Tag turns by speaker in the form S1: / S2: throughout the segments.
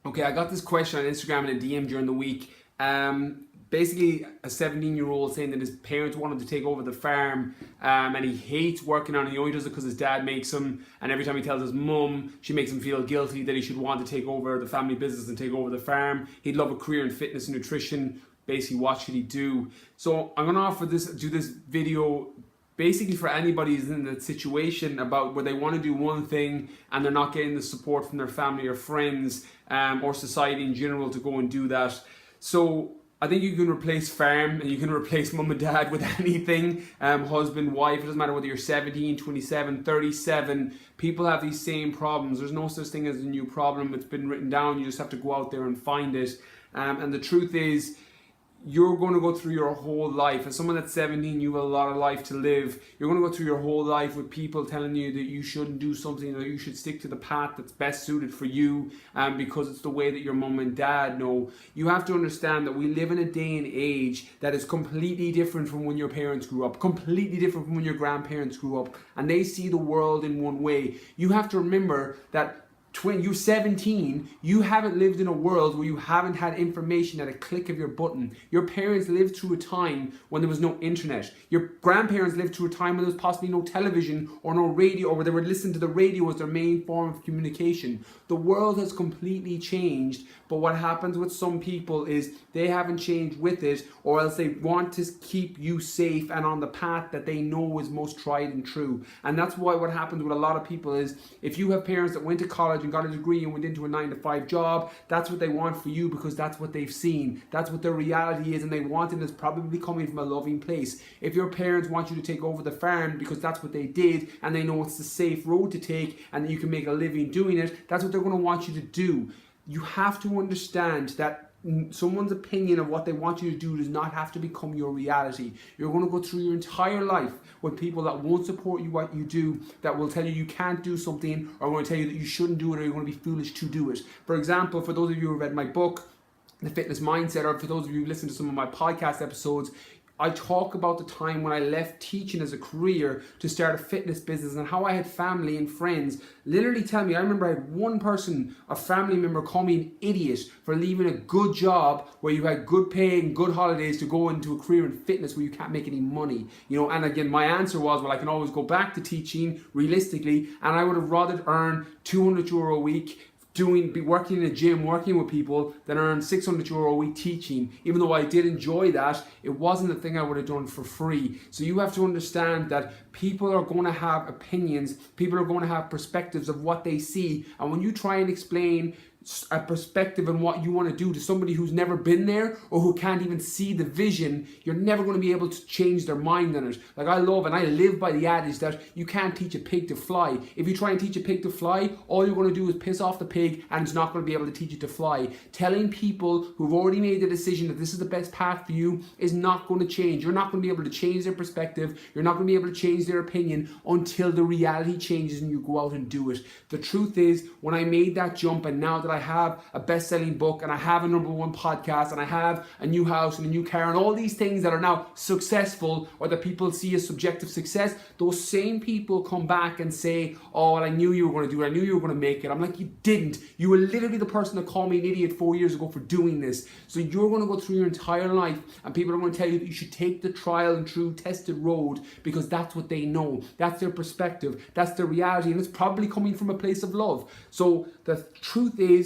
S1: Okay, I got this question on Instagram in a DM during the week. Basically, a 17-year-old saying that his parents want him to take over the farm, and he hates working on it. He only does it because his dad makes him, and every time he tells his mum, she makes him feel guilty that he should want to take over the family business and take over the farm. He'd love a career in fitness and nutrition. Basically, what should he do? So I'm gonna do this video basically for anybody who's in that situation about where they want to do one thing and they're not getting the support from their family or friends, or society in general to go and do that. So I think you can replace farm and you can replace mum and dad with anything, husband, wife. It doesn't matter whether you're 17, 27, 37. People have these same problems. There's no such thing as a new problem. It's been written down. You just have to go out there and find it. And the truth is, you're going to go through your whole life. As someone that's 17, you have a lot of life to live. You're going to go through your whole life with people telling you that you shouldn't do something, or you should stick to the path that's best suited for you, because it's the way that your mum and dad know. You have to understand that we live in a day and age that is completely different from when your parents grew up, completely different from when your grandparents grew up, and they see the world in one way. You have to remember that when you're 17, you haven't lived in a world where you haven't had information at a click of your button. Your parents lived through a time when there was no internet. Your grandparents lived through a time when there was possibly no television or no radio, or where they would listen to the radio as their main form of communication. The world has completely changed, but what happens with some people is they haven't changed with it, or else they want to keep you safe and on the path that they know is most tried and true. And that's why what happens with a lot of people is, if you have parents that went to college and got a degree and went into a 9-to-5 job, that's what they want for you, because that's what they've seen. That's what their reality is, and they want it. It's probably coming from a loving place. If your parents want you to take over the farm because that's what they did, and they know it's the safe road to take and that you can make a living doing it, that's what they're going to want you to do. You have to understand that someone's opinion of what they want you to do does not have to become your reality. You're going to go through your entire life with people that won't support you what you do, that will tell you you can't do something, or going to tell you that you shouldn't do it, or you're going to be foolish to do it. For example, for those of you who have read my book, The Fitness Mindset, or for those of you who listen to some of my podcast episodes, I talk about the time when I left teaching as a career to start a fitness business, and how I had family and friends literally tell me. I remember I had one person, a family member, call me an idiot for leaving a good job where you had good pay and good holidays to go into a career in fitness where you can't make any money. And again, my answer was, well, I can always go back to teaching realistically, and I would have rather earn €200 a week working in a gym, working with people, than earn €600 a week teaching. Even though I did enjoy that, it wasn't a thing I would have done for free. So you have to understand that people are going to have opinions, people are going to have perspectives of what they see, and when you try and explain a perspective and what you want to do to somebody who's never been there, or who can't even see the vision, you're never going to be able to change their mind on it. Like, I love and I live by the adage that you can't teach a pig to fly. If you try and teach a pig to fly, all you're going to do is piss off the pig, and it's not going to be able to teach it to fly. Telling people who've already made the decision that this is the best path for you is not going to change. You're not going to be able to change their perspective. You're not going to be able to change their opinion until the reality changes and you go out and do it. The truth is, when I made that jump, and now that I have a best-selling book, and I have a #1 podcast, and I have a new house and a new car, and all these things that are now successful, or that people see as subjective success, those same people come back and say, oh, well, I knew you were going to do it. I knew you were going to make it. I'm like, you didn't. You were literally the person that called me an idiot 4 years ago for doing this. So you're going to go through your entire life, and people are going to tell you that you should take the trial and true tested road, because that's what they know. That's their perspective. That's their reality. And it's probably coming from a place of love. So the truth is,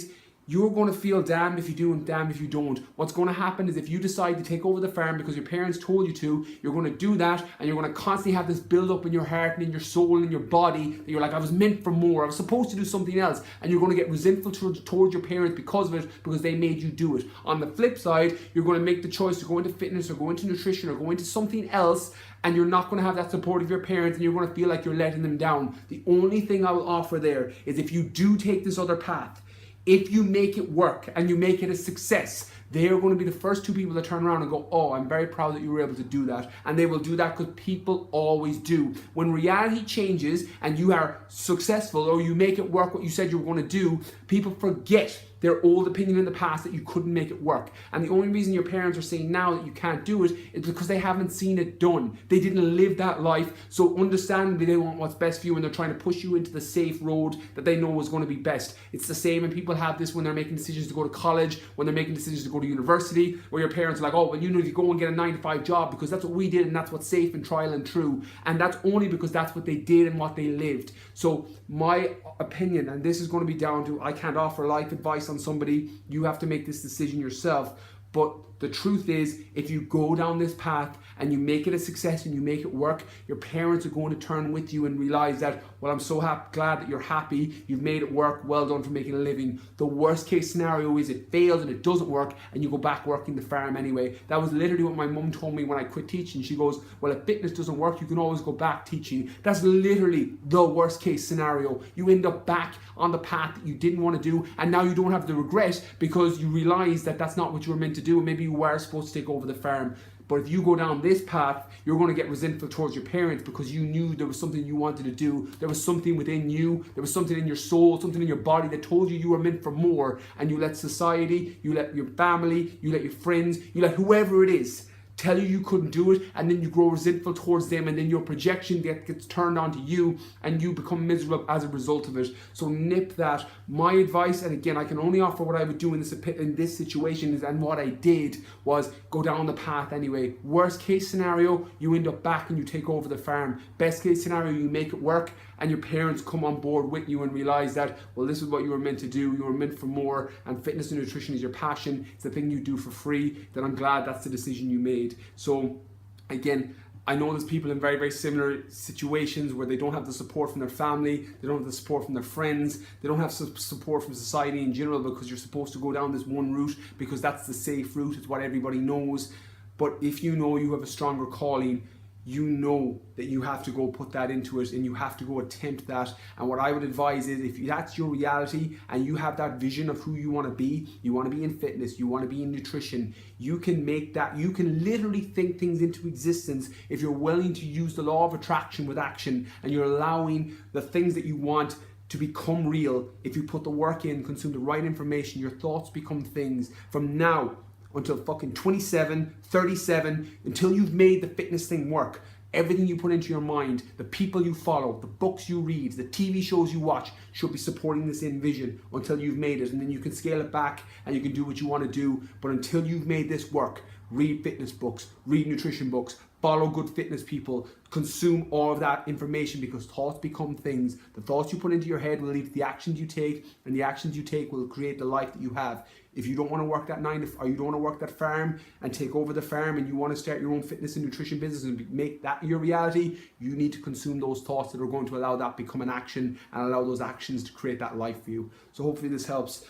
S1: you're going to feel damned if you do and damned if you don't. What's going to happen is, if you decide to take over the farm because your parents told you to, you're going to do that, and you're going to constantly have this build up in your heart and in your soul and in your body that you're like, I was meant for more, I was supposed to do something else, and you're going to get resentful towards your parents because of it, because they made you do it. On the flip side, you're going to make the choice to go into fitness, or go into nutrition, or go into something else, and you're not going to have that support of your parents, and you're going to feel like you're letting them down. The only thing I will offer there is, if you do take this other path, if you make it work and you make it a success, they are going to be the first two people that turn around and go, oh, I'm very proud that you were able to do that. And they will do that because people always do. When reality changes and you are successful or you make it work what you said you were going to do, people forget their old opinion in the past that you couldn't make it work. And the only reason your parents are saying now that you can't do it is because they haven't seen it done. They didn't live that life, so understandably they want what's best for you and they're trying to push you into the safe road that they know is going to be best. It's the same, and people have this when they're making decisions to go to college, when they're making decisions to go to university, where your parents are like, oh, well, you need to go and get a 9-to-5 job because that's what we did and that's what's safe and trial and true. And that's only because that's what they did and what they lived. So my opinion, and this is going to be down to, I can't offer life advice on somebody, you have to make this decision yourself. But the truth is, if you go down this path and you make it a success and you make it work, your parents are going to turn with you and realize that, well, I'm so glad that you're happy, you've made it work, well done for making a living. The worst case scenario is it fails and it doesn't work and you go back working the farm anyway. That was literally what my mum told me when I quit teaching. She goes, well, if fitness doesn't work, you can always go back teaching. That's literally the worst case scenario. You end up back on the path that you didn't want to do, and now you don't have the regret because you realize that that's not what you were meant to do, and maybe you were supposed to take over the farm. But if you go down this path, you're going to get resentful towards your parents because you knew there was something you wanted to do. There was something within you, there was something in your soul, something in your body that told you you were meant for more, and you let society, you let your family, you let your friends, you let whoever it is tell you couldn't do it, and then you grow resentful towards them, and then your projection gets turned onto you and you become miserable as a result of it. So nip that. My advice, and again, I can only offer what I would do in this situation, and what I did was go down the path anyway. Worst case scenario, you end up back and you take over the farm. Best case scenario, you make it work and your parents come on board with you and realize that, well, this is what you were meant to do, you were meant for more, and fitness and nutrition is your passion, it's the thing you do for free. Then I'm glad that's the decision you made. So again, I know there's people in very, very similar situations where they don't have the support from their family, they don't have the support from their friends, they don't have support from society in general, because you're supposed to go down this one route because that's the safe route, it's what everybody knows. But if you know you have a stronger calling, you know that you have to go put that into it and you have to go attempt that. And what I would advise is, if that's your reality and you have that vision of who you want to be in fitness, you want to be in nutrition, you can make that, you can literally think things into existence if you're willing to use the law of attraction with action, and you're allowing the things that you want to become real. If you put the work in, consume the right information, your thoughts become things. From now until fucking 27, 37, until you've made the fitness thing work, everything you put into your mind, the people you follow, the books you read, the TV shows you watch should be supporting this in vision until you've made it. And then you can scale it back and you can do what you want to do. But until you've made this work, read fitness books, read nutrition books, follow good fitness people, consume all of that information, because thoughts become things. The thoughts you put into your head will lead to the actions you take, and the actions you take will create the life that you have. If you don't want to work that or you don't want to work that farm and take over the farm, and you want to start your own fitness and nutrition business and make that your reality, you need to consume those thoughts that are going to allow that become an action and allow those actions to create that life for you. So hopefully this helps.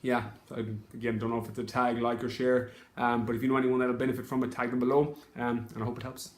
S1: Yeah, again, don't know if it's a tag, like, or share, but if you know anyone that'll benefit from it, tag them below, and I hope it helps.